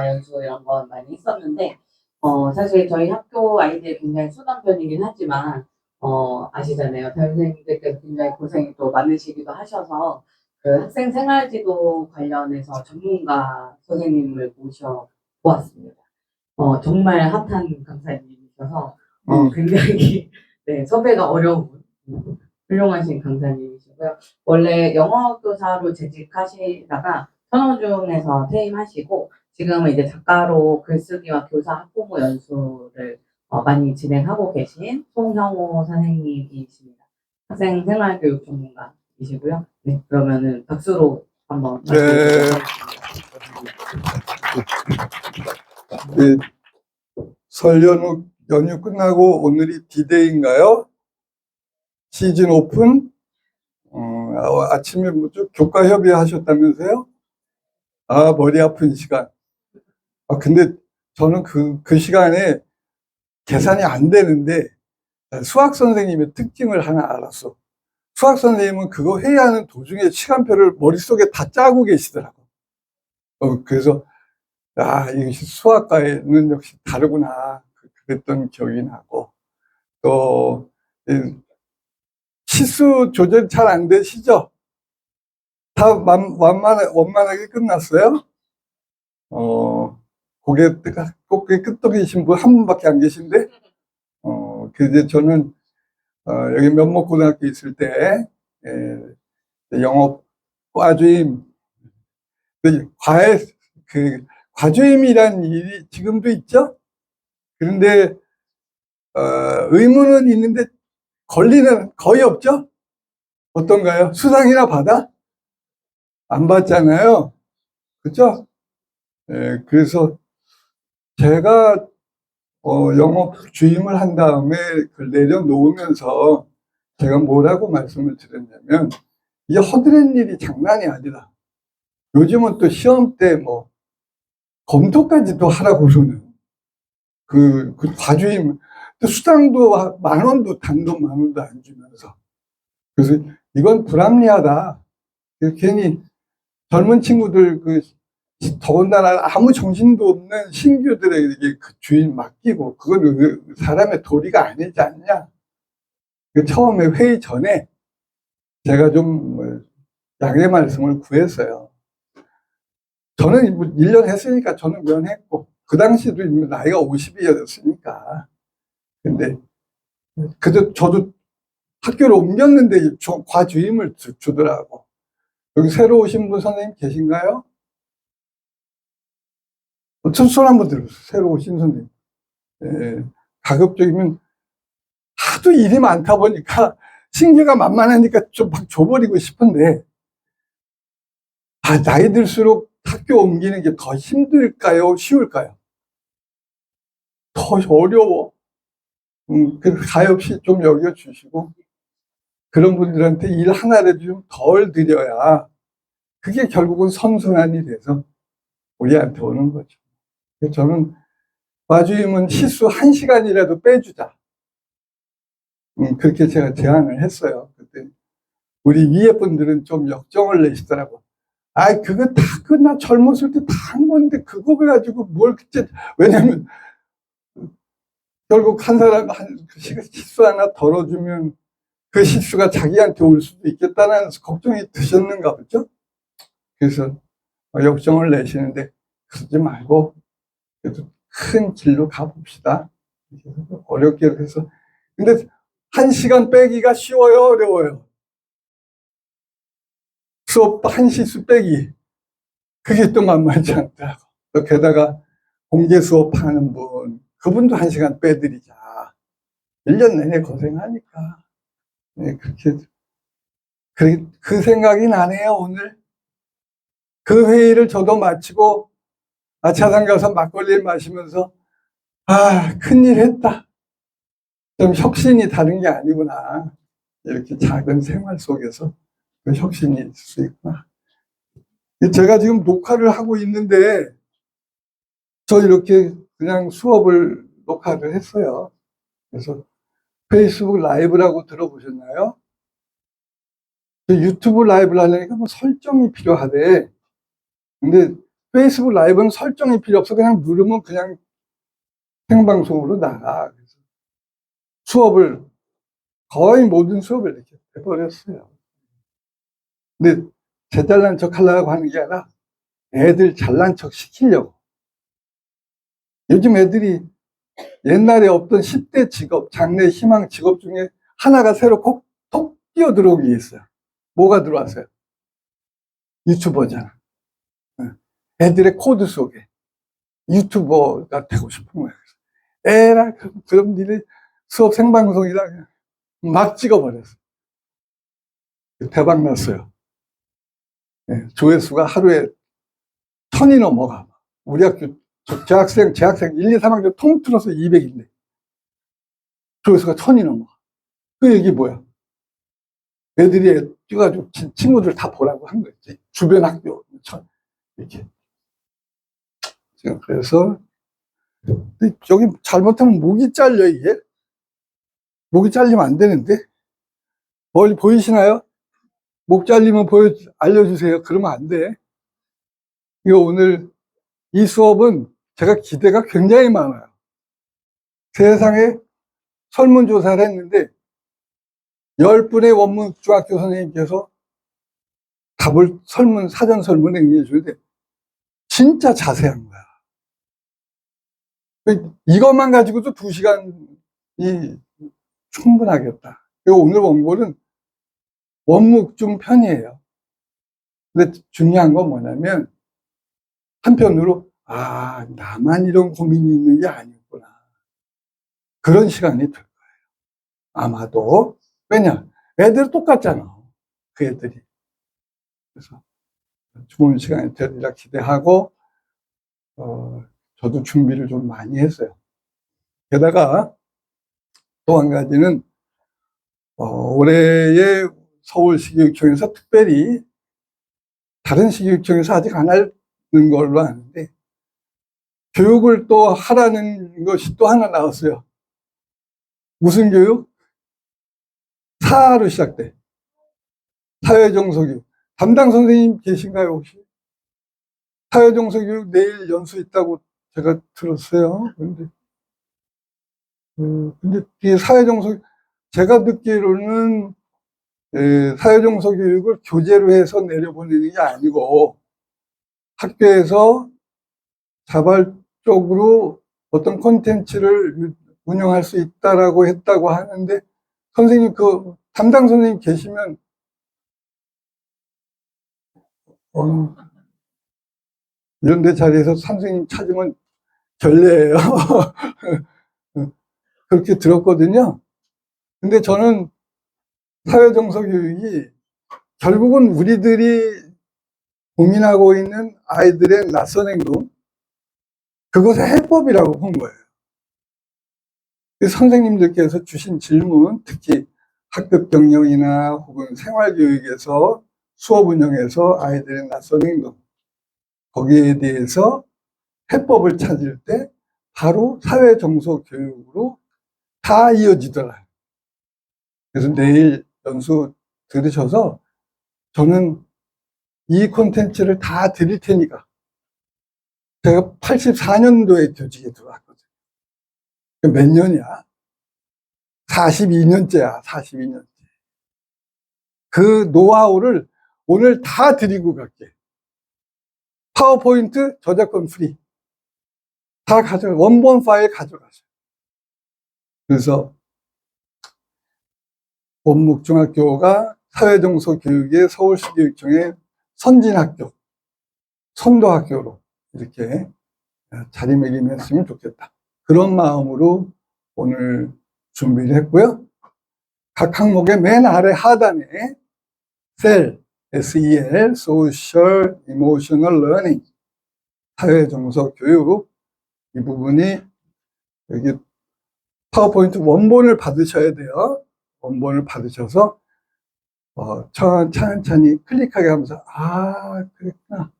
연수 이런 건 많이 있었는데, 사실 저희 학교 아이들이 굉장히 순한 편이긴 하지만, 아시잖아요. 담임선생님들께서 굉장히 고생이 또 많으시기도 하셔서, 그 학생 생활지도 관련해서 전문가 선생님을 모셔보았습니다. 정말 핫한 강사님이셔서, 굉장히, 네, 섭외가 어려운, 훌륭하신 강사님이시고요. 원래 영어 교사로 재직하시다가 선호중에서 퇴임하시고, 지금은 이제 작가로 글쓰기와 교사 학부모 연수를 많이 진행하고 계신 송형호 선생님이십니다. 학생 생활교육 전문가이시고요. 네, 그러면은 박수로 한번 네. 네. 설 연휴 끝나고 오늘이 디데이인가요? 시즌 오픈? 아침에 뭐죠? 교과 협의 하셨다면서요? 아, 머리 아픈 시간. 근데 저는 그 시간에 계산이 안 되는데 수학 선생님의 특징을 하나 알았어. 수학 선생님은 그거 회의하는 도중에 시간표를 머릿속에 다 짜고 계시더라고. 그래서 이 수학과에는 역시 다르구나. 그랬던 기억이 나고. 또 치수 조절 잘 안 되시죠? 다 원만하게 끝났어요? 고개 끄덕이신 분 한 분밖에 안 계신데? 그래서 저는, 여기 면목고등학교 있을 때, 영어 과주임, 과주임이란 일이 지금도 있죠? 그런데, 의무는 있는데, 권리는 거의 없죠? 어떤가요? 수상이나 받아? 안 받잖아요. 그죠? 그래서 제가 영업 주임을 한 다음에 그걸 내려놓으면서 제가 뭐라고 말씀을 드렸냐면, 이게 허드렛 일이 장난이 아니다. 요즘은 또 시험 때 뭐 검토까지도 하라고 그러는 그 과주임, 또 수당도 10,000원도 단돈 10,000원도 안 주면서. 그래서 이건 불합리하다. 괜히 젊은 친구들 더군다나 아무 정신도 없는 신규들에게 그 주인 맡기고 그건 사람의 도리가 아니지 않냐. 처음에 회의 전에 제가 좀 양해 말씀을 구했어요. 저는 1년 했으니까 저는 면했고 그 당시도 나이가 50이었으니까. 근데 그래도 저도 학교를 옮겼는데 과주임을 주더라고. 여기 새로 오신 분 선생님 계신가요? 손 한번 들어주세요. 새로 오신 선생님. 가급적이면 하도 일이 많다 보니까 신규가 만만하니까 좀 막 줘버리고 싶은데, 나이 들수록 학교 옮기는 게 더 힘들까요? 쉬울까요? 더 어려워. 그래서 가엾이 좀 여겨주시고, 그런 분들한테 일 하나라도 좀 덜 드려야 그게 결국은 선순환이 돼서 우리한테 오는 거죠. 그래서 저는 과주임은 시수 1시간이라도 빼주자. 그렇게 제가 제안을 했어요. 그때 우리 위에 분들은 좀 역정을 내시더라고. 그거 다 나 젊었을 때 다 한 건데 그거 가지고 뭘 그때. 왜냐면 결국 한 사람 실수 하나 덜어주면 그 실수가 자기한테 올 수도 있겠다는 걱정이 드셨는가 보죠. 그래서 역정을 내시는데 그러지 말고 그래도 큰 길로 가봅시다. 어렵게 해서. 근데 1시간 빼기가 쉬워요, 어려워요? 수업 1시수 빼기. 그게 또 만만치 않더라고. 또 게다가 공개 수업하는 분, 그분도 1시간 빼드리자. 1년 내내 고생하니까. 네, 그 생각이 나네요, 오늘. 그 회의를 저도 마치고 아차산 가서 막걸리를 마시면서, 큰일 했다. 좀 혁신이 다른 게 아니구나. 이렇게 작은 생활 속에서 그 혁신이 있을 수 있구나. 제가 지금 녹화를 하고 있는데, 저 이렇게 그냥 수업을 녹화를 했어요. 그래서 페이스북 라이브라고 들어보셨나요? 유튜브 라이브를 하려니까 뭐 설정이 필요하대. 근데 페이스북 라이브는 설정이 필요 없어. 그냥 누르면 그냥 생방송으로 나가. 그래서 수업을, 거의 모든 수업을 이렇게 해버렸어요. 근데 제 잘난 척 하려고 하는 게 아니라 애들 잘난 척 시키려고. 요즘 애들이 옛날에 없던 10대 직업, 장래 희망 직업 중에 하나가 새로 톡 뛰어 들어오기 있어요. 뭐가 들어왔어요? 유튜버잖아. 애들의 코드 속에 유튜버가 되고 싶은 거예요. 에라, 그럼 니네 수업 생방송이다. 그냥 막 찍어버렸어. 대박 났어요. 조회수가 하루에 1000이 넘어가. 우리 학교 재학생 1, 2, 3학년 통틀어서 200인데 조회수가 1000이 넘어가. 그 얘기 뭐야? 애들이 뛰어가지고 친구들 다 보라고 한 거지. 주변 학교 이렇게. 그래서 여기 잘못하면 목이 잘려 이게. 목이 잘리면 안 되는데. 멀리 보이시나요? 목 잘리면 알려주세요. 그러면 안 돼. 이거 오늘 이 수업은 제가 기대가 굉장히 많아요. 세상에 설문조사를 했는데 10분의 원문중학교 선생님께서 답을 사전 설문에 응해주는데 진짜 자세한 거야. 이것만 가지고도 2시간이 충분하겠다. 그리고 오늘 원고는 원묵중 편이에요. 근데 중요한 건 뭐냐면 한편으로 나만 이런 고민이 있는 게 아니구나. 그런 시간이 될 거예요. 아마도. 왜냐? 애들 똑같잖아. 그 애들이. 그래서 좋은 시간이 되리라 기대하고 저도 준비를 좀 많이 했어요. 게다가 또 한 가지는 올해의 서울시교육청에서 특별히 다른 시교육청에서 아직 안 하는 걸로 아는데 교육을 또 하라는 것이 또 하나 나왔어요. 무슨 교육? 사로 시작돼. 사회정서교육. 담당 선생님 계신가요 혹시? 사회정서교육 내일 연수 있다고 제가 들었어요. 근데 이 제가 듣기로는 사회정서교육을 교재로 해서 내려보내는 게 아니고 학교에서 자발적으로 어떤 콘텐츠를 운영할 수 있다라고 했다고 하는데 선생님 담당 선생님 계시면 이런 데 자리에서 선생님 찾으면 결례예요. 그렇게 들었거든요. 근데 저는 사회정서 교육이 결국은 우리들이 고민하고 있는 아이들의 낯선 행동, 그것의 해법이라고 본 거예요. 선생님들께서 주신 질문, 특히 학급 경영이나 혹은 생활교육에서 수업 운영에서 아이들의 낯선 행동, 거기에 대해서 해법을 찾을 때 바로 사회정서 교육으로 다 이어지더라고요. 그래서 내일 연수 들으셔서 저는 이 콘텐츠를 다 드릴 테니까. 제가 84년도에 교직에 들어왔거든요. 몇 년이야? 42년째야, 42년째. 그 노하우를 오늘 다 드리고 갈게. 파워포인트 저작권 프리. 다 원본 파일 가져가세요. 그래서 원묵중학교가 사회정서 교육의 서울시 교육청의 선진학교, 선도학교로 이렇게 자리매김했으면 좋겠다. 그런 마음으로 오늘 준비를 했고요. 각 항목의 맨 아래 하단에 SEL, SEL, Social Emotional Learning, 사회정서 교육, 이 부분이 여기 파워포인트 원본을 받으셔야 돼요. 원본을 받으셔서 천천히 클릭하게 하면서 그랬구나.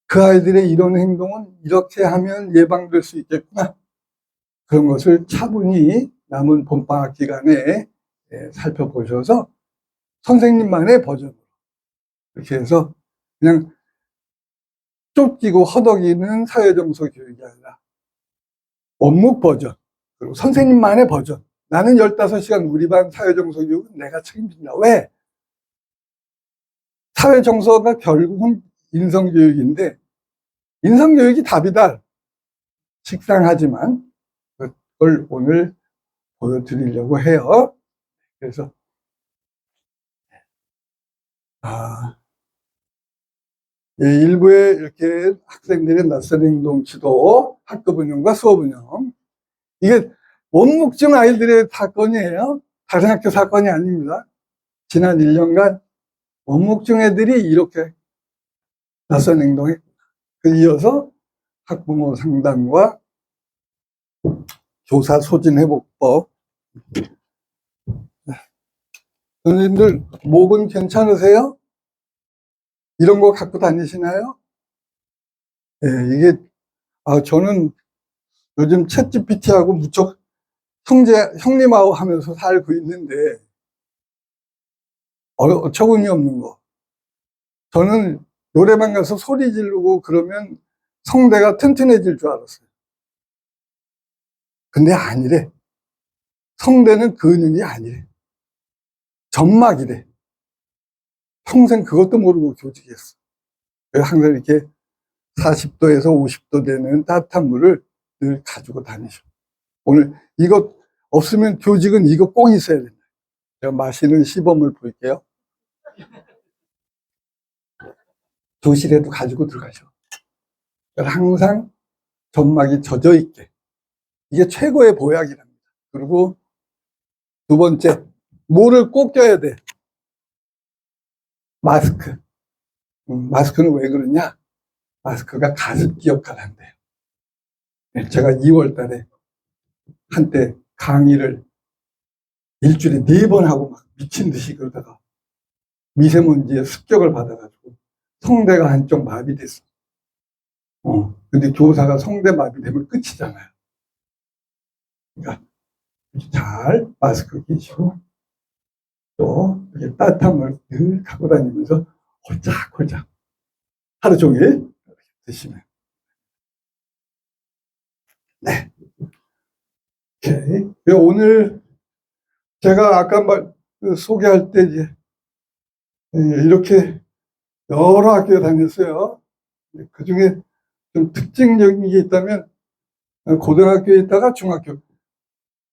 그 아이들의 이런 행동은 이렇게 하면 예방될 수 있겠구나. 그런 것을 차분히 남은 봄방학 기간에 살펴보셔서 선생님만의 버전으로 이렇게 해서 그냥 쫓기고 허덕이는 사회정서 교육이 아니라 원목 버전, 그리고 선생님만의 버전. 나는 15시간 우리 반 사회정서 교육은 내가 책임진다. 왜? 사회정서가 결국은 인성교육인데, 인성교육이 답이다. 식상하지만, 그걸 오늘 보여드리려고 해요. 그래서, 일부에 이렇게 학생들의 낯선 행동 지도, 학급 운영과 수업 운영. 이게 원묵중 아이들의 사건이에요. 다른 학교 사건이 아닙니다. 지난 1년간 원묵중 애들이 이렇게 낯선 행동에 이어서 학부모 상담과 교사 소진 회복법. 선생님들 목은 괜찮으세요? 이런 거 갖고 다니시나요? 이게 저는 요즘 챗GPT하고 무척 형님하고 하면서 살고 있는데 어처구니 없는 거. 저는 노래방 가서 소리 지르고 그러면 성대가 튼튼해질 줄 알았어요. 근데 아니래. 성대는 근육이 아니래. 점막이래. 평생 그것도 모르고 교직했어. 항상 이렇게 40도에서 50도 되는 따뜻한 물을 늘 가지고 다니셔. 오늘 이거 없으면 교직은 이거 꼭 있어야 된다. 제가 마시는 시범을 볼게요. 교실에도 가지고 들어가셔. 항상 점막이 젖어 있게. 이게 최고의 보약이랍니다. 그리고 두 번째, 뭐를 꼭 껴야 돼? 마스크. 마스크는 왜 그러냐? 마스크가 가습기 역할을 한대요. 제가 2월 달에 한때 강의를 일주일에 4번 하고 막 미친 듯이 그러다가 미세먼지에 습격을 받아가지고 성대가 한쪽 마비됐어. 근데 교사가 성대 마비되면 끝이잖아요. 그러니까 잘 마스크 끼시고 또 이렇게 따뜻한 물 늘 갖고 다니면서 홀짝홀짝 하루 종일 드시면. 네. 오케이. 오늘 제가 아까 소개할 때 이제 이렇게 여러 학교에 다녔어요. 그 중에 좀 특징적인 게 있다면 고등학교에 있다가 중학교.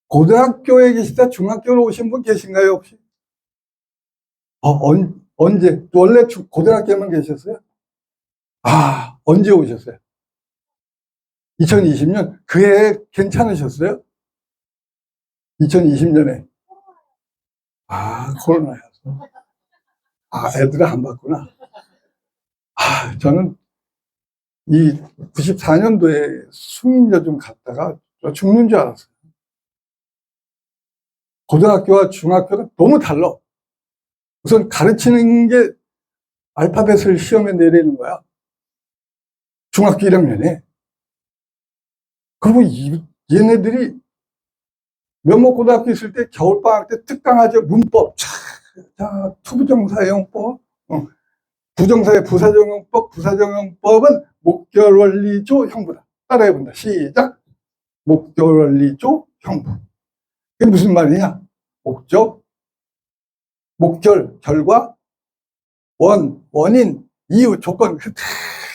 고등학교에 계시다 중학교로 오신 분 계신가요, 혹시? 언제? 원래 고등학교에만 계셨어요? 언제 오셨어요? 2020년? 그 해 괜찮으셨어요? 2020년에. 코로나였어. 애들은 안 봤구나. 저는 이 94년도에 수민여 좀 갔다가 죽는 줄 알았어요. 고등학교와 중학교가 너무 달라. 우선 가르치는 게 알파벳을 시험에 내리는 거야. 중학교 1학년에. 그리고 얘네들이 면목고등학교 있을 때 겨울방학 때 특강하죠. 문법. 자, 투부정사용법. 부정사의 부사정용법. 부사정용법은 목결원리조 형부다. 따라해본다. 시작. 목결원리조 형부. 이게 무슨 말이냐? 목적, 목결, 결과, 원인, 이유, 조건.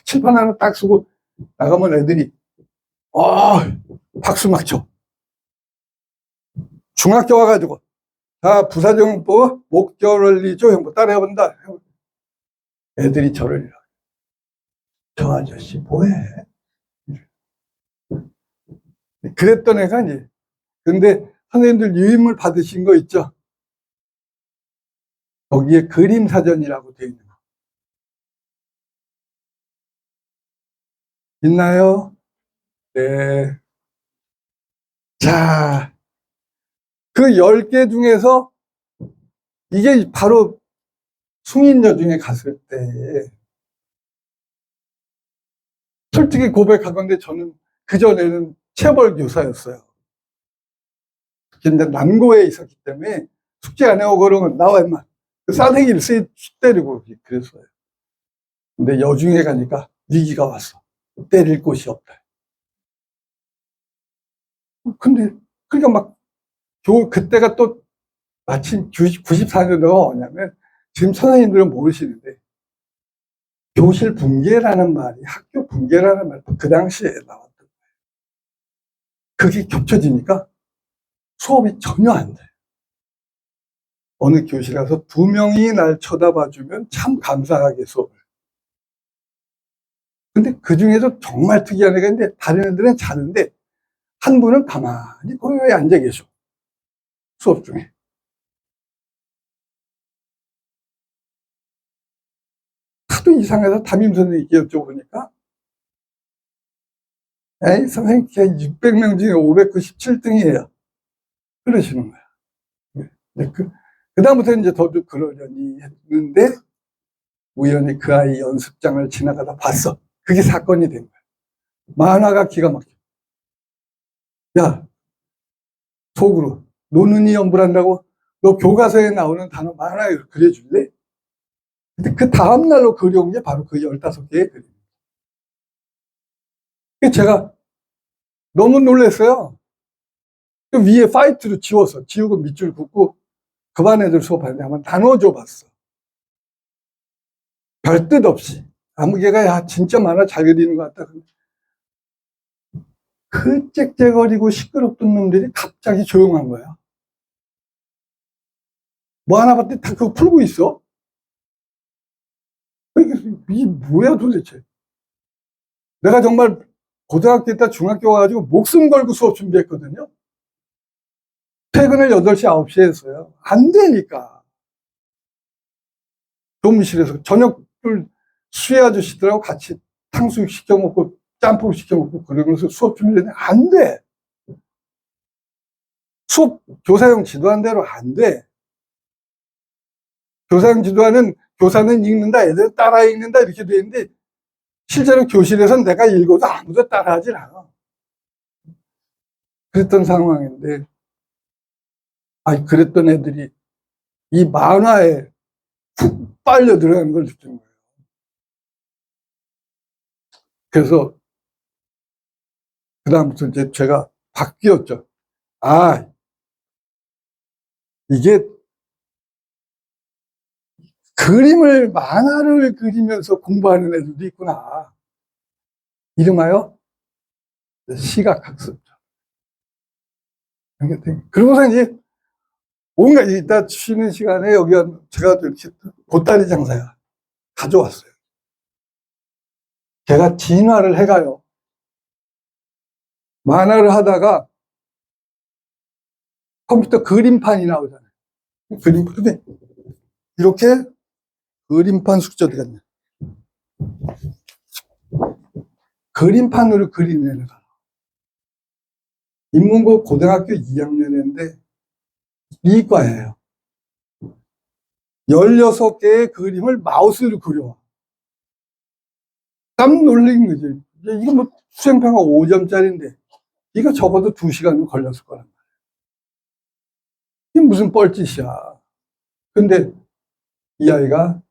칠판 하나 딱 쓰고 나가면 애들이 박수 막 쳐. 중학교 와가지고 부사정용법, 목결원리조 형부 따라해본다. 애들이 저를 이러고, 저 아저씨 뭐해? 그랬던 애가 이제. 근데 선생님들 유인물 받으신 거 있죠? 거기에 그림 사전이라고 되어 있는 거 있나요? 네. 자, 그 10개 중에서 이게 바로 숭인여 중에 갔을 때 솔직히 고백하건대 저는 그전에는 체벌 교사였어요. 근데 남고에 있었기 때문에 숙제 안 해오고 그러면 나와 임마. 싸대기 일세에 때리고 그랬어요. 근데 여중에 가니까 위기가 왔어. 때릴 곳이 없다. 근데, 그러니까 막, 그때가 또 마침 94년도가 뭐냐면, 지금 선생님들은 모르시는데, 교실 붕괴라는 말이, 학교 붕괴라는 말도 그 당시에 나왔던 거예요. 그게 겹쳐지니까 수업이 전혀 안 돼. 어느 교실에 가서 2명이 날 쳐다봐주면 참 감사하게 수업을. 근데 그 중에서 정말 특이한 애가 있는데, 다른 애들은 자는데, 한 분은 가만히 고요히 앉아 계셔. 수업 중에. 하도 이상해서 담임 선생님께 여쭤보니까, 에이, 선생님, 600명 중에 597등이에요. 그러시는 거야. 그다음부터 이제 더도 그러려니 했는데, 우연히 그 아이 연습장을 지나가다 봤어. 그게 사건이 된 거야. 만화가 기가 막혀. 야, 속으로, 노는이 연불한다고 너 교과서에 나오는 단어 만화에 그려줄래? 근데 그 다음날로 그려온 게 바로 그 15개의 그림. 제가 너무 놀랐어요. 그 위에 파이트로 지우고 밑줄 긋고 그 반 애들 수업하는데 한번 나눠줘 봤어. 별 뜻 없이. 아무 개가, 야, 진짜 만화 잘 그리는 것 같다. 그 짹짹거리고 시끄럽던 놈들이 갑자기 조용한 거야. 뭐 하나 봤더니 다 그거 풀고 있어. 이게 뭐야 도대체. 내가 정말 고등학교 때 중학교 와가지고 목숨 걸고 수업 준비했거든요. 퇴근을 8시, 9시에 했어요. 안 되니까. 교무실에서 저녁을 수혜 아저씨들하고 같이 탕수육 시켜 먹고 짬뽕 시켜 먹고 그러면서 수업 준비했는데 안 돼. 수업 교사형 지도한 대로 안 돼. 교사형 지도하는 교사는 읽는다, 애들 따라 읽는다 이렇게 돼 있는데 실제로 교실에서는 내가 읽어도 아무도 따라하질 않아. 그랬던 상황인데, 그랬던 애들이 이 만화에 푹 빨려 들어가는 걸 느낀 거예요. 그래서 그다음부터 이제 제가 바뀌었죠. 이게 만화를 그리면서 공부하는 애들도 있구나. 이름하여 시각학습. 그러고서 이제 온갖 이따 쉬는 시간에 여기 제가 이렇게 보따리 장사야 가져왔어요. 걔가 진화를 해가요. 만화를 하다가 컴퓨터 그림판이 나오잖아요. 그림판인데 이렇게 그림판 숙제 어디 갔냐. 그림판으로 그리는 애가 인문고 고등학교 2학년인데 이과예요. 16개의 그림을 마우스로 그려. 깜 놀린 거지. 이거 뭐 수행평가 5점짜리인데 이거 적어도 2시간은 걸렸을 거란 말이야. 이게 무슨 뻘짓이야. 근데 이 아이가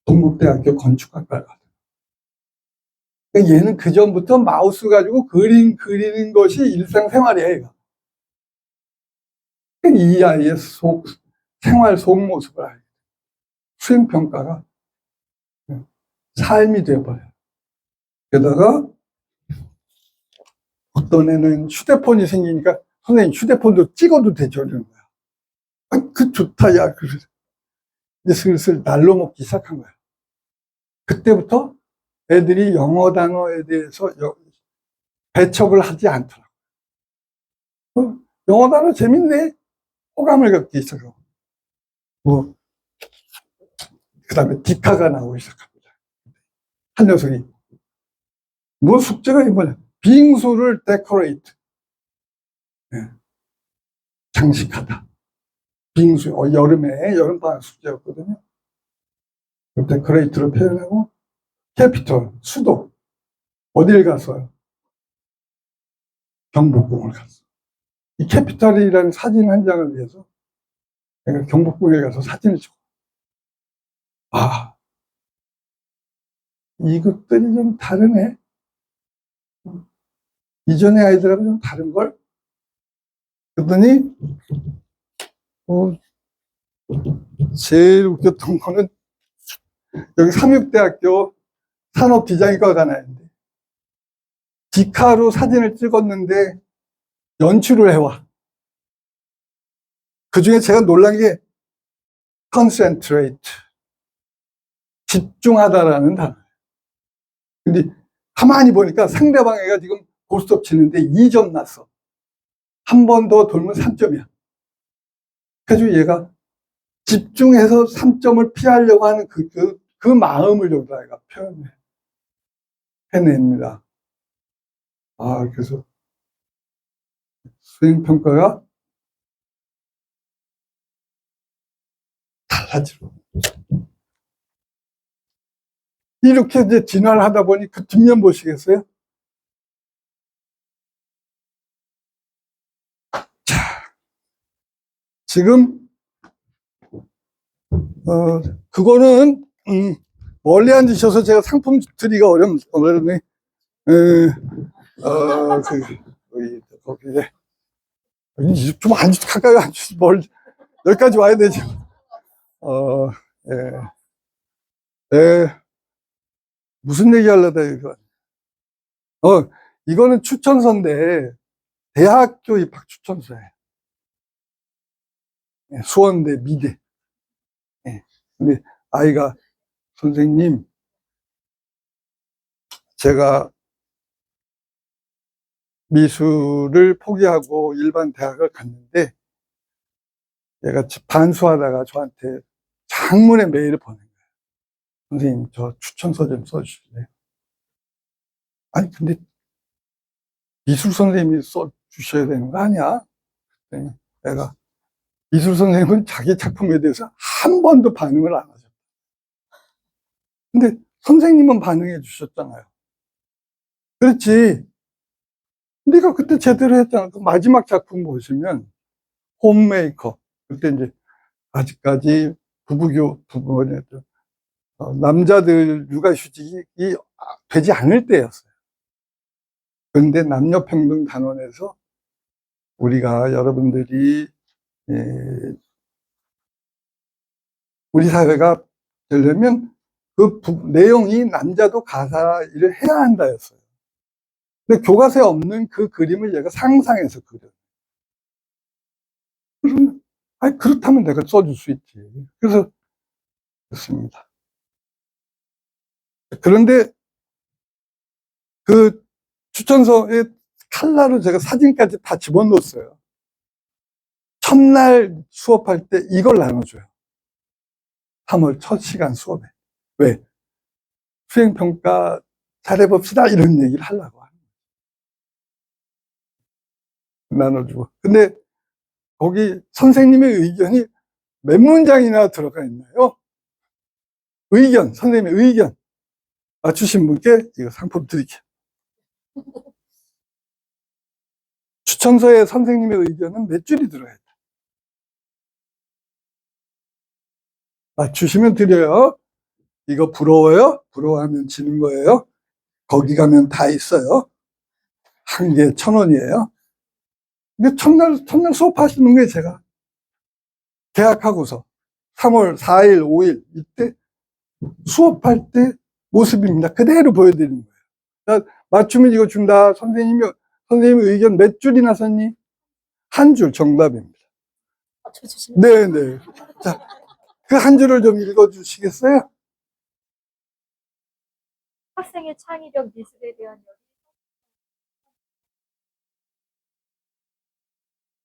동국대학교 건축학과를 가더라고요. 그러니까 얘는 그 전부터 마우스 가지고 그리는 것이 일상생활이야, 얘가. 그러니까 이 아이의 생활 속모습을 알게 돼. 수행평가가 삶이 되어버려요. 게다가 어떤 애는 휴대폰이 생기니까 선생님 휴대폰도 찍어도 되죠? 이러는 거야. 그 좋다, 야. 그래서 이제 슬슬 날로 먹기 시작한 거야. 그때부터 애들이 영어 단어에 대해서 배척을 하지 않더라고. 영어 단어 재밌네? 호감을 갖기 시작하고. 그 다음에 디카가 나오기 시작합니다. 한 녀석이. 숙제가 뭐냐? 빙수를 데코레이트. 네. 장식하다. 빙수, 여름방학 숙제였거든요. 데코레이트로 표현하고, 캐피털, 수도. 어딜 갔어요? 경복궁을 갔어. 이 캐피털이라는 사진 한 장을 위해서 내가 경복궁에 가서 사진을 찍어. 이것들이 좀 다르네. 이전의 아이들하고 좀 다른걸? 그랬더니, 제일 웃겼던 거는, 여기 삼육대학교 산업디자인과가 하나 있는데, 디카로 사진을 찍었는데, 연출을 해와. 그 중에 제가 놀란 게, concentrate. 집중하다라는 단어. 근데 가만히 보니까 상대방애가 지금 고스톱 치는데 2점 났어. 한 번 더 돌면 3점이야. 그래서 얘가 집중해서 3점을 피하려고 하는 그 마음을 여기다가 표현해냅니다. 그래서 수행평가가 달라지고. 이렇게 이제 진화를 하다 보니 그 뒷면 보시겠어요? 자, 지금, 그거는, 멀리 앉으셔서 제가 상품 드리기가 어렵네. 거기에. 좀 가까이 앉으시, 여기까지 와야 되죠. 무슨 얘기 하려다, 이거. 이거는 추천서인데, 대학교 입학 추천서예요. 수원대, 미대. 근데 아이가, 선생님, 제가 미술을 포기하고 일반 대학을 갔는데, 얘가 반수하다가 저한테 장문의 메일을 보낸 거예요. 선생님, 저 추천서 좀 써주실래요? 아니, 근데 미술 선생님이 써주셔야 되는 거 아니야? 내가 미술 선생님은 자기 작품에 대해서 한 번도 반응을 안 하셨다. 근데 선생님은 반응해 주셨잖아요. 그렇지. 네가 그때 제대로 했잖아. 그 마지막 작품 보시면 홈메이커. 그때 이제 아직까지 남자들 육아휴직이 되지 않을 때였어요. 그런데 남녀평등단원에서 우리가 여러분들이 우리 사회가 되려면 그 내용이 남자도 가사 일을 해야 한다였어요. 근데 교과서에 없는 그 그림을 얘가 상상해서 그려. 그렇다면 내가 써줄 수 있지. 그래서 그렇습니다. 그런데 그 추천서에 칼라로 제가 사진까지 다 집어넣었어요. 첫날 수업할 때 이걸 나눠줘요. 3월 첫 시간 수업에. 왜? 수행평가 잘해봅시다. 이런 얘기를 하려고 하는 거예요. 나눠주고. 근데 거기 선생님의 의견이 몇 문장이나 들어가 있나요? 선생님의 의견. 맞추신 분께 이거 상품 드릴게요. 추천서에 선생님의 의견은 몇 줄이 들어야 돼. 맞추시면 드려요. 이거 부러워요? 부러워하면 지는 거예요. 거기 가면 다 있어요. 한 개 1,000원이에요. 근데 첫날 수업하시는 게 제가 개학하고서 3월 4일, 5일 이때 수업할 때 모습입니다. 그대로 보여드리는 거예요. 그러니까 맞추면 이거 준다. 선생님의 의견 몇 줄이나 썼니? 한 줄 정답입니다. 네네. 자, 그 한 줄을 좀 읽어주시겠어요? 학생의 창의력, 미술에 대한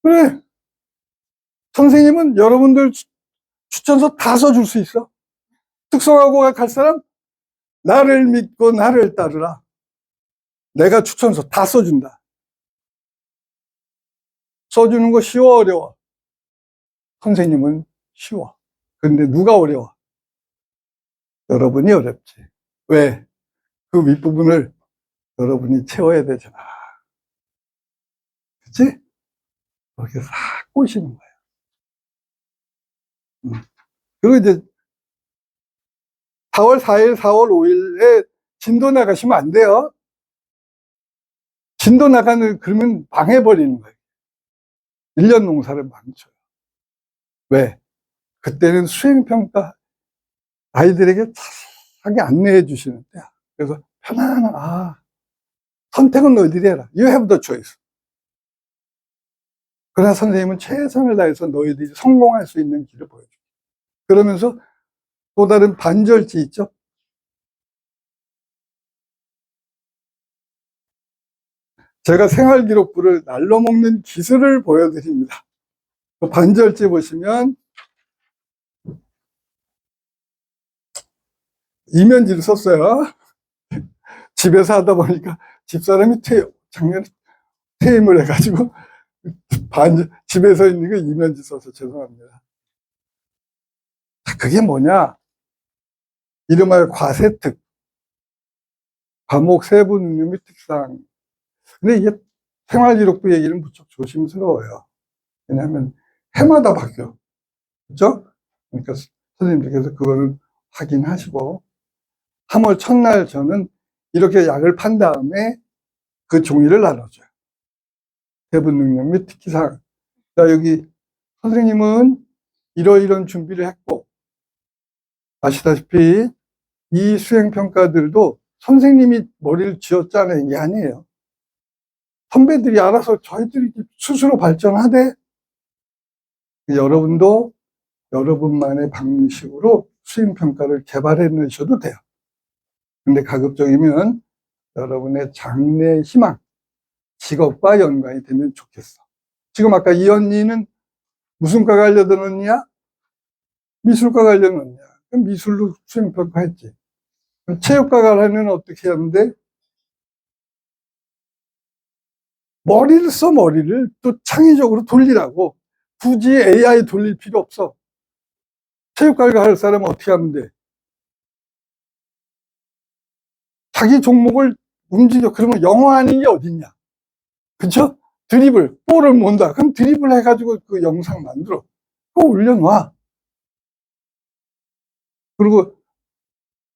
그래. 선생님은 여러분들 추천서 다 써줄 수 있어. 특성화고가 갈 사람? 나를 믿고 나를 따르라. 내가 추천서 다 써준다. 써주는 거 쉬워, 어려워? 선생님은 쉬워. 근데 누가 어려워? 여러분이 어렵지. 왜? 그 윗부분을 여러분이 채워야 되잖아. 그치? 그렇게 싹 꼬시는 거예요. 그리고 이제 4월 4일, 4월 5일에 진도 나가시면 안 돼요. 진도 나가는, 그러면 망해버리는 거예요. 1년 농사를 망쳐요. 왜? 그때는 수행평가 아이들에게 자세하게 안내해 주시는 때야. 그래서 선택은 너희들이 해라. You have the choice. 그러나 선생님은 최선을 다해서 너희들이 성공할 수 있는 길을 보여줘. 그러면서 또 다른 반절지 있죠? 제가 생활기록부를 날로 먹는 기술을 보여드립니다. 그 반절지 보시면 이면지를 썼어요. 집에서 하다 보니까 집사람이 작년에 퇴임을 해가지고 집에서 있는 거 이면지 써서 죄송합니다. 그게 뭐냐? 이름하여 과세특, 과목 세부 능력 및 특상. 근데 이게 생활기록부 얘기는 무척 조심스러워요. 왜냐하면 해마다 바뀌어. 그죠? 그러니까 선생님들께서 그거는 확인하시고 3월 첫날 저는 이렇게 약을 판 다음에 그 종이를 나눠줘요. 세부 능력 및 특기사항. 자, 여기 선생님은 이런 준비를 했고, 아시다시피 이 수행평가들도 선생님이 머리를 쥐어짜낸 게 아니에요. 선배들이 알아서 저희들이 스스로 발전하되, 여러분도 여러분만의 방식으로 수행평가를 개발해 내셔도 돼요. 근데 가급적이면 여러분의 장래 희망, 직업과 연관이 되면 좋겠어. 지금 아까 이 언니는 무슨 과 가려던 언니야? 미술과 가려는 언니야. 그럼 미술로 수행평가 했지. 체육과 가려면 어떻게 하는데? 머리를 써, 머리를. 또 창의적으로 돌리라고. 굳이 AI 돌릴 필요 없어. 체육과를 갈 사람은 어떻게 하면 돼? 자기 종목을 움직여. 그러면 영어 아닌 게 어딨냐? 그쵸? 드리블, 볼을 몬다. 그럼 드리블 해가지고 그 영상 만들어. 그거 올려놔. 그리고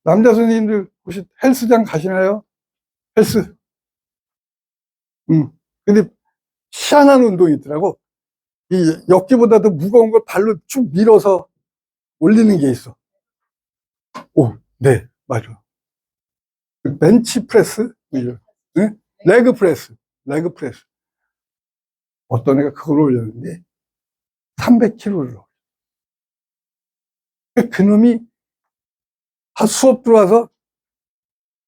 남자 선생님들 혹시 헬스장 가시나요? 헬스. 근데 희한한 운동이 있더라고. 이 역기보다도 무거운 걸 발로 쭉 밀어서 올리는 게 있어. 오, 네, 맞아. 벤치 프레스? 네? 레그 프레스. 레그 프레스. 어떤 애가 그걸 올렸는데 300kg를 올려. 그놈이 수업 들어와서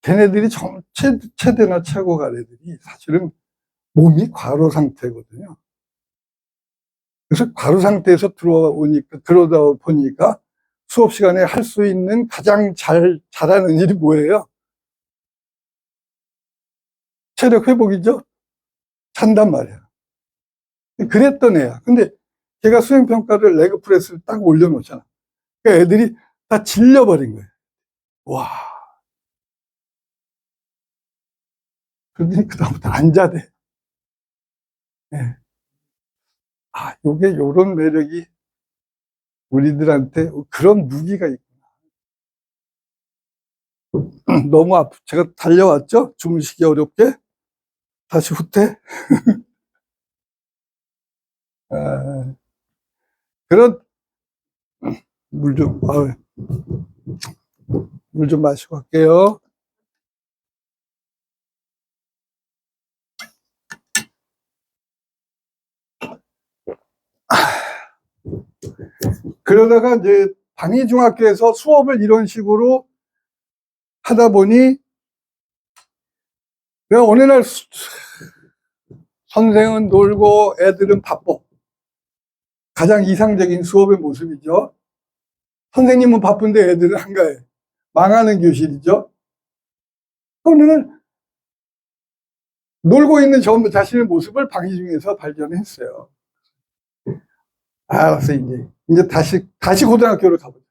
걔네들이 최대나 최고 간 애들이 사실은 몸이 과로 상태거든요. 그래서 과로 상태에서 그러다 보니까 수업 시간에 할 수 있는 가장 잘하는 일이 뭐예요? 체력 회복이죠? 찬단 말이야. 그랬던 애야. 근데 걔가 수행평가를 레그 프레스를 딱 올려놓잖아. 그러니까 애들이 다 질려버린 거예요. 와. 그러더니 그다음부터 앉아대. 네. 요런 매력이 우리들한테 그런 무기가 있구나. 너무 제가 달려왔죠? 주무시기 어렵게. 다시 후퇴. 아, 그런, 물 좀 마시고 갈게요. 그러다가 이제 방위중학교에서 수업을 이런 식으로 하다 보니 내가 어느 날 선생은 놀고 애들은 바빠. 가장 이상적인 수업의 모습이죠. 선생님은 바쁜데 애들은 한가해. 망하는 교실이죠. 어느 날 놀고 있는 저 자신의 모습을 방위중에서 발견했어요. 알았어, 이제 다시 고등학교로 가보자.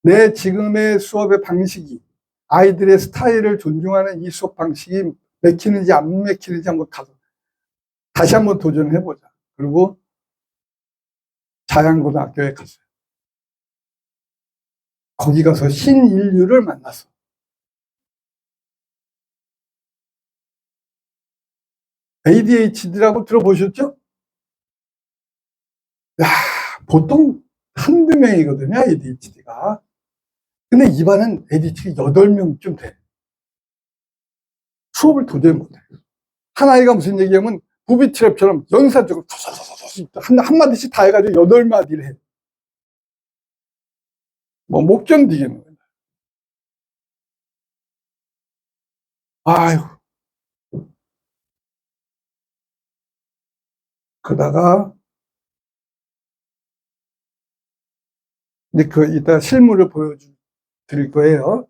내 지금의 수업의 방식이 아이들의 스타일을 존중하는 이 수업 방식이 맥히는지 안 맥히는지 한번 가서 다시 한번 도전해보자. 그리고 자양고등학교에 갔어요. 거기 가서 신인류를 만났어. ADHD라고 들어보셨죠? 야, 보통 한두 명이거든요, ADHD가. 근데 이 반은 ADHD 8명쯤 돼. 수업을 도저히 못해. 한 아이가 무슨 얘기하면 부비트랩처럼 연산적으로 한마디씩 다 해가지고 8마디를 해. 뭐, 못 견디겠는 거야. 아유. 그러다가, 이제 이따 실물을 보여드릴 거예요.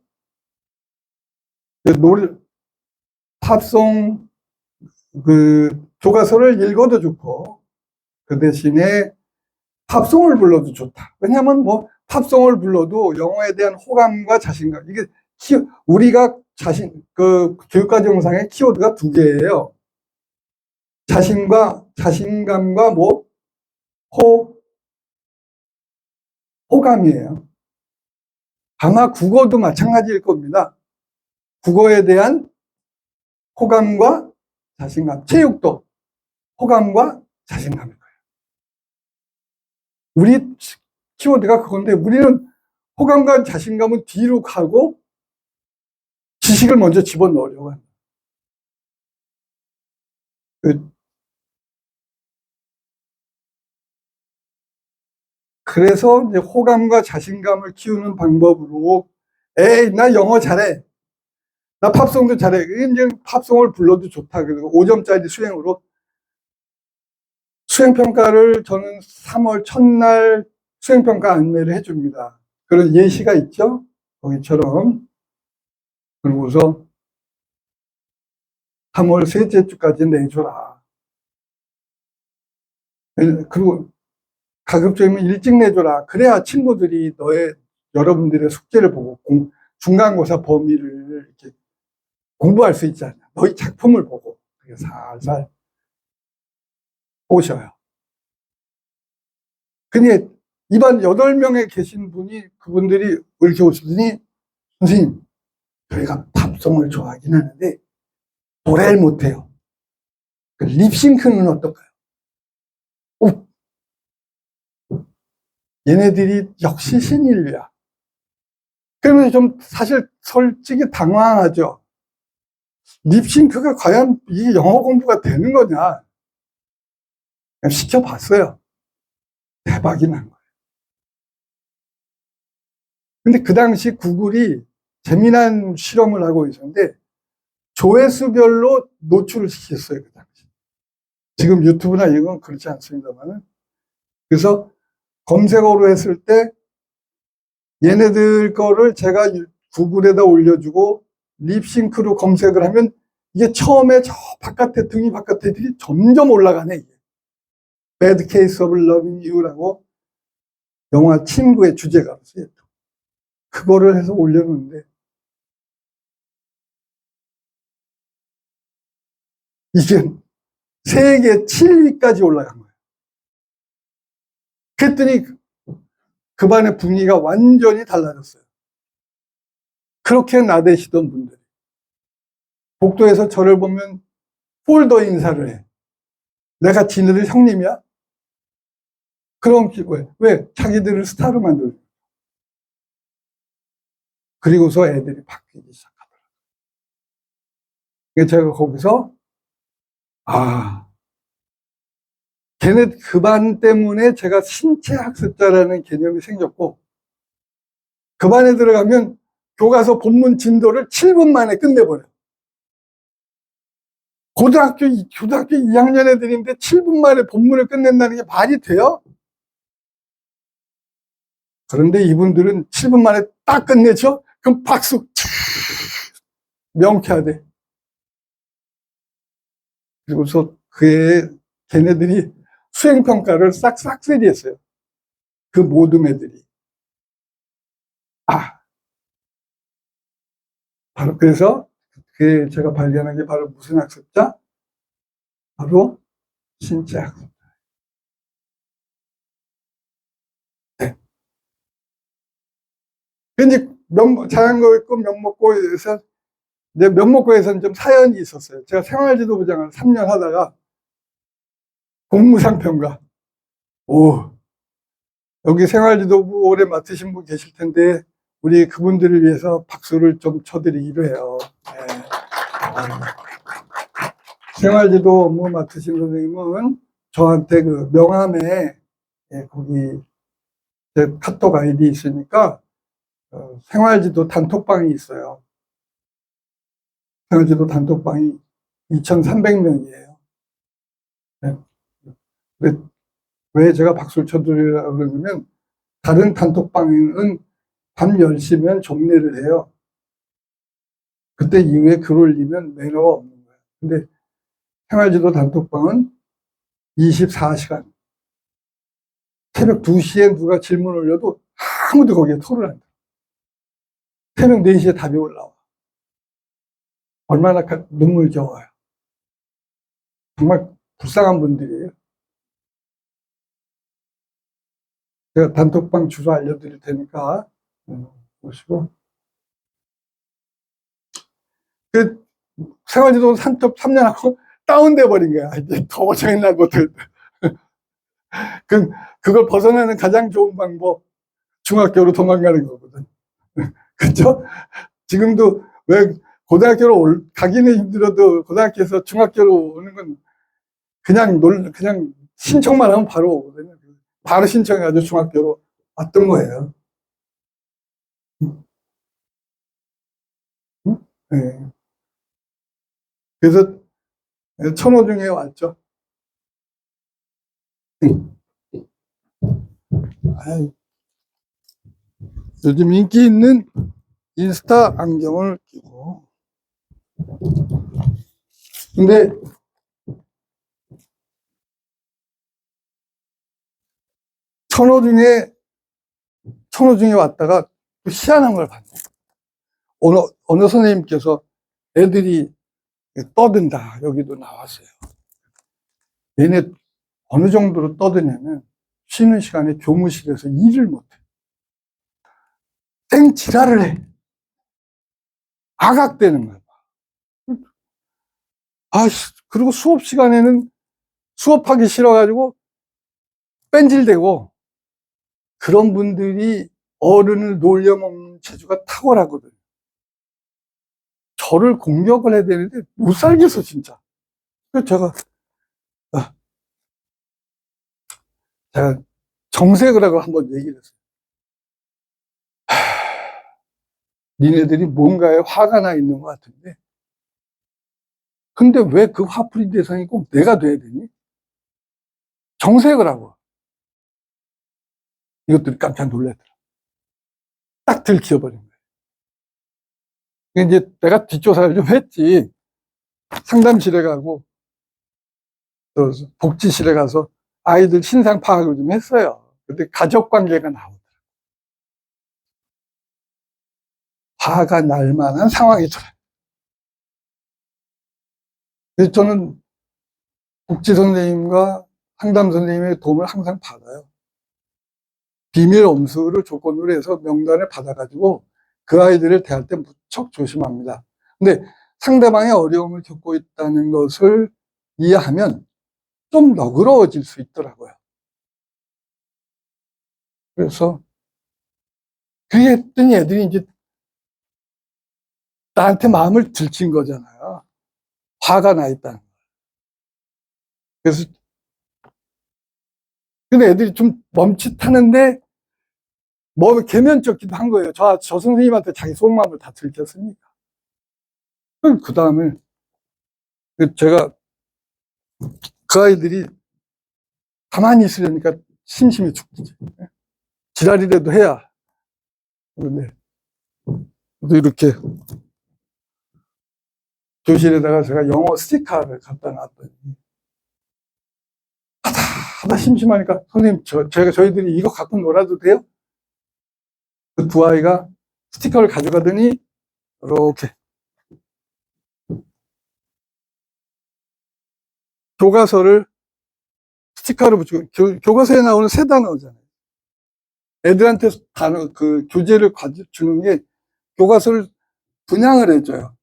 노래, 팝송, 교과서를 읽어도 좋고, 그 대신에 팝송을 불러도 좋다. 왜냐면 뭐, 팝송을 불러도 영어에 대한 호감과 자신감, 이게 우리가 교육과정상의 키워드가 2개예요. 자신감과 뭐, 호감이에요. 아마 국어도 마찬가지일 겁니다. 국어에 대한 호감과 자신감, 체육도 호감과 자신감일 거예요. 우리 키워드가 그건데 우리는 호감과 자신감은 뒤로 가고 지식을 먼저 집어넣으려고 합니다. 그래서 이제 호감과 자신감을 키우는 방법으로 에이, 나 영어 잘해. 나 팝송도 잘해. 이제 팝송을 불러도 좋다. 그리고 5점짜리 수행으로 수행평가를 저는 3월 첫날 수행평가 안내를 해줍니다. 그런 예시가 있죠? 거기처럼. 그러고서 3월 셋째 주까지 내줘라. 그리고 가급적이면 일찍 내줘라. 그래야 친구들이 여러분들의 숙제를 보고 중간고사 범위를 이렇게 공부할 수 있잖아요. 너희 작품을 보고 살살 오셔요. 근데 이반 8명에 계신 분이 그분들이 이렇게 오시더니 선생님, 저희가 팝송을 좋아하긴 하는데 노래를 못해요. 립싱크는 어떨까요? 오, 얘네들이 역시 신인류야. 그러면 좀 사실 솔직히 당황하죠. 립싱크가 과연 이게 영어 공부가 되는 거냐? 시켜봤어요. 대박이 난 거예요. 근데 그 당시 구글이 재미난 실험을 하고 있었는데 조회수별로 노출을 시켰어요. 그 당시. 지금 유튜브나 이런 건 그렇지 않습니다만은. 그래서 검색어로 했을 때 얘네들 거를 제가 구글에다 올려주고 립싱크로 검색을 하면 이게 처음에 저 바깥에 등이 바깥에 들이 점점 올라가네. 이게. Bad Case of Loving You라고 영화 친구의 주제가였어요. 그거를 해서 올렸는데 이게 세계 7위까지 올라간 거예요. 그랬더니 그 반의 분위기가 완전히 달라졌어요. 그렇게 나대시던 분들이 복도에서 저를 보면 폴더 인사를 해. 내가 지네들 형님이야? 그럼 왜? 자기들을 스타로 만들고. 그리고서 애들이 바뀌기 시작하더라고요. 제가 거기서 걔네 그 반 때문에 제가 신체학습자라는 개념이 생겼고 그 반에 들어가면 교과서 본문 진도를 7분 만에 끝내버려요. 고등학교 2학년 애들인데 7분 만에 본문을 끝낸다는 게 말이 돼요? 그런데 이분들은 7분 만에 딱 끝내죠? 그럼 박수 명쾌하대. 그리고서 걔네들이 수행평가를 싹싹쓸이 했어요. 그 모든 애들이. 바로 그래서 제가 발견한 게 바로 무슨 학습자? 바로 신체 학습자. 네. 근데 자연거 있고 명 먹고 해서 이제 명목고에서는 좀 사연이 있었어요. 제가 생활지도부장을 3년 하다가 공무상평가. 오, 여기 생활지도부 오래 맡으신 분 계실 텐데 우리 그분들을 위해서 박수를 좀 쳐드리기로 해요. 네. 생활지도 업무 맡으신 선생님은 저한테 그 명함에 거기 제 카톡 아이디 있으니까 생활지도 단톡방이 있어요. 생활지도 단톡방이 2,300명이에요. 네. 근데 왜 제가 박수를 쳐드리려고 그러냐면 다른 단톡방은 밤 10시면 종례를 해요. 그때 이후에 글 올리면 매너가 없는 거예요. 근데 생활지도 단톡방은 24시간 새벽 2시에 누가 질문 올려도 아무도 거기에 토를 안 돼. 새벽 4시에 답이 올라와. 얼마나 눈물겨워요. 정말 불쌍한 분들이에요. 제가 단톡방 주소 알려드릴 테니까 보시고. 그 생활지도 3년 하고 다운돼 버린 거야. 이제 더 고생했나 못해. 그걸 벗어나는 가장 좋은 방법 중학교로 도망가는 거거든. 그렇죠? 지금도 왜 고등학교로 가기는 힘들어도 고등학교에서 중학교로 오는 건 그냥 신청만 하면 바로 오거든요. 바로 신청해가지고 중학교로 왔던 거예요. 네. 그래서 천호중에 왔죠. 요즘 인기 있는 인스타 안경을 끼고. 근데 천호중에 왔다가 또 희한한 걸 봤네. 어느 선생님께서 애들이 떠든다. 여기도 나왔어요. 얘네 어느 정도로 떠드냐면 쉬는 시간에 교무실에서 일을 못해. 땡지랄을 해. 아각대는 거야. 그리고 수업 시간에는 수업하기 싫어가지고 뺀질대고, 그런 분들이 어른을 놀려먹는 재주가 탁월하거든요. 저를 공격을 해야 되는데 못 살겠어 진짜. 그래서 제가 정색을 하고 한번 얘기를 했어요. 니네들이 뭔가에 화가 나 있는 것 같은데, 근데 왜 그 화풀이 대상이 꼭 내가 돼야 되니? 정색을 하고. 이것들이 깜짝 놀랐더라. 딱 들키워버린 거예요. 이제 내가 뒷조사를 좀 했지. 상담실에 가고 또 복지실에 가서 아이들 신상 파악을 좀 했어요. 근데 가족 관계가 나오더라고요. 화가 날 만한 상황이더라고요. 그래서 저는 복지 선생님과 상담 선생님의 도움을 항상 받아요. 비밀 엄수를 조건으로 해서 명단을 받아가지고 그 아이들을 대할 때 무척 조심합니다. 근데 상대방이 어려움을 겪고 있다는 것을 이해하면 좀 너그러워질 수 있더라고요. 그래서 그게 했더니 애들이 이제 나한테 마음을 들킨 거잖아요. 화가 나 있다는 거. 그래서 근데 애들이 좀 멈칫하는데 뭐 개면적기도 한 거예요. 저 선생님한테 자기 속마음을 다 들켰으니까. 그 다음에 제가 그 아이들이 가만히 있으려니까 심심해 죽지. 지랄이라도 해야. 그런데 또 이렇게 교실에다가 제가 영어 스티커를 갖다 놨더니 하다 심심하니까 선생님 저희들이 이거 갖고 놀아도 돼요? 그 두 아이가 스티커를 가져가더니 이렇게 교과서를 스티커를 붙이고 교과서에 나오는 세 단어잖아요. 애들한테 단어 그 교재를 주는 게 교과서를 분양을 해줘요.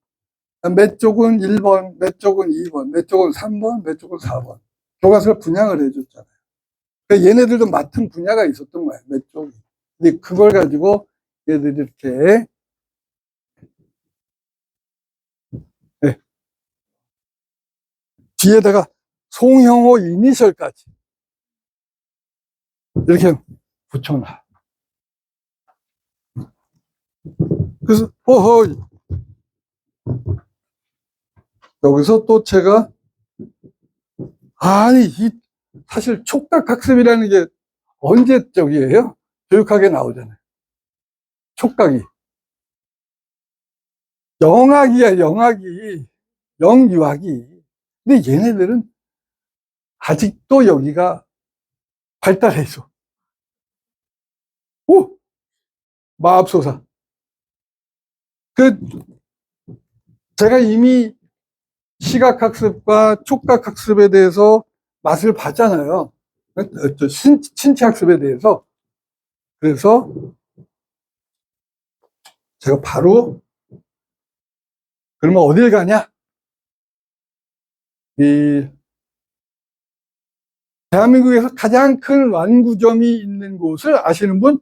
몇 쪽은 1번, 몇 쪽은 2번, 몇 쪽은 3번, 몇 쪽은 4번. 교과서를 분양을 해줬잖아요. 그러니까 얘네들도 맡은 분야가 있었던 거예요, 몇 쪽이. 근데 그걸 가지고 얘들이 이렇게, 네. 뒤에다가 송형호 이니셜까지 이렇게 붙여놔. 그래서, 허허, 여기서 또 제가, 아니, 사실 촉각학습이라는 게 언제적이에요? 교육학에 나오잖아요. 촉각이. 영학이야, 영학이. 영유학이. 근데 얘네들은 아직도 여기가 발달해 있어. 오! 마압소사. 제가 이미 시각학습과 촉각학습에 대해서 맛을 봤잖아요. 신체학습에 대해서. 그래서 제가 바로, 그러면 어딜 가냐? 대한민국에서 가장 큰 완구점이 있는 곳을 아시는 분?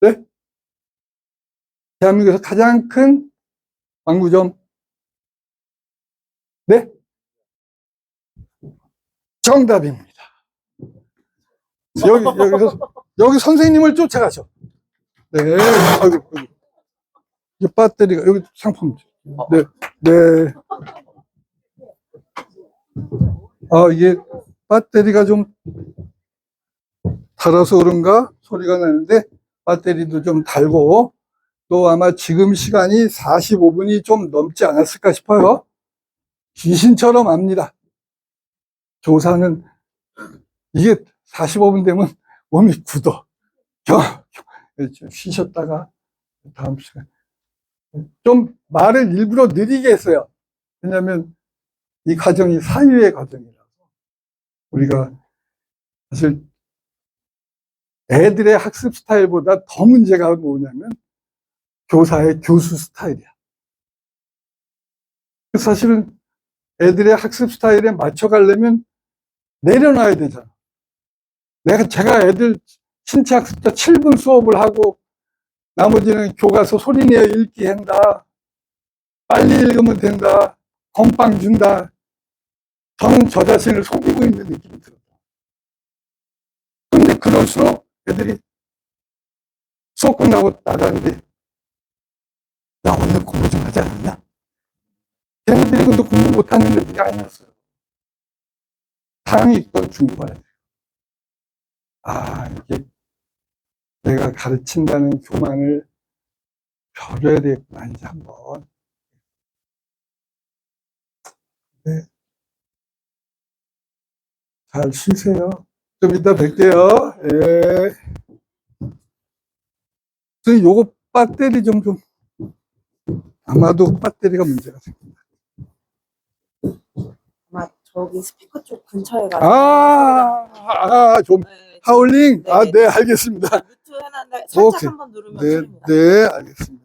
네? 대한민국에서 가장 큰 완구점. 네? 정답입니다. 여기 선생님을 쫓아가죠. 네. 아이고. 이 배터리가, 여기 상품. 네. 네. 이게 배터리가 좀 달아서 그런가 소리가 나는데, 배터리도 좀 달고, 또 아마 지금 시간이 45분이 좀 넘지 않았을까 싶어요. 귀신처럼 압니다. 조사는, 이게 45분 되면 몸이 굳어. 좀 쉬셨다가, 다음 시간. 좀 말을 일부러 느리게 했어요. 왜냐면, 이 과정이 사유의 과정이라서. 우리가, 사실, 애들의 학습 스타일보다 더 문제가 뭐냐면, 교사의 교수 스타일이야. 사실은 애들의 학습 스타일에 맞춰가려면 내려놔야 되잖아. 제가 애들 신체 학습 때 7분 수업을 하고 나머지는 교과서 소리내어 읽기 한다. 빨리 읽으면 된다. 건빵 준다. 저는 저 자신을 속이고 있는 느낌이 들어요. 근데 그럴수록 애들이 수업 끝나고 나가는데 나 오늘 공부 좀 하지 않았냐? 걔네들이 근데 공부 못하는 애들이 아니었어요. 상위권 중반에. 이게 내가 가르친다는 교만을 버려야 되겠구나, 이제 한번. 네. 잘 쉬세요. 좀 이따 뵐게요. 예. 요거 배터리 좀, 아마도 배터리가 문제가 생긴다. 아마 저기 스피커 쪽 근처에 가서 좀, 네, 하울링? 네, 네, 알겠습니다. 루트 해놨는데 살짝 오케이. 한번 누르면 네, 풀립니다. 네, 알겠습니다.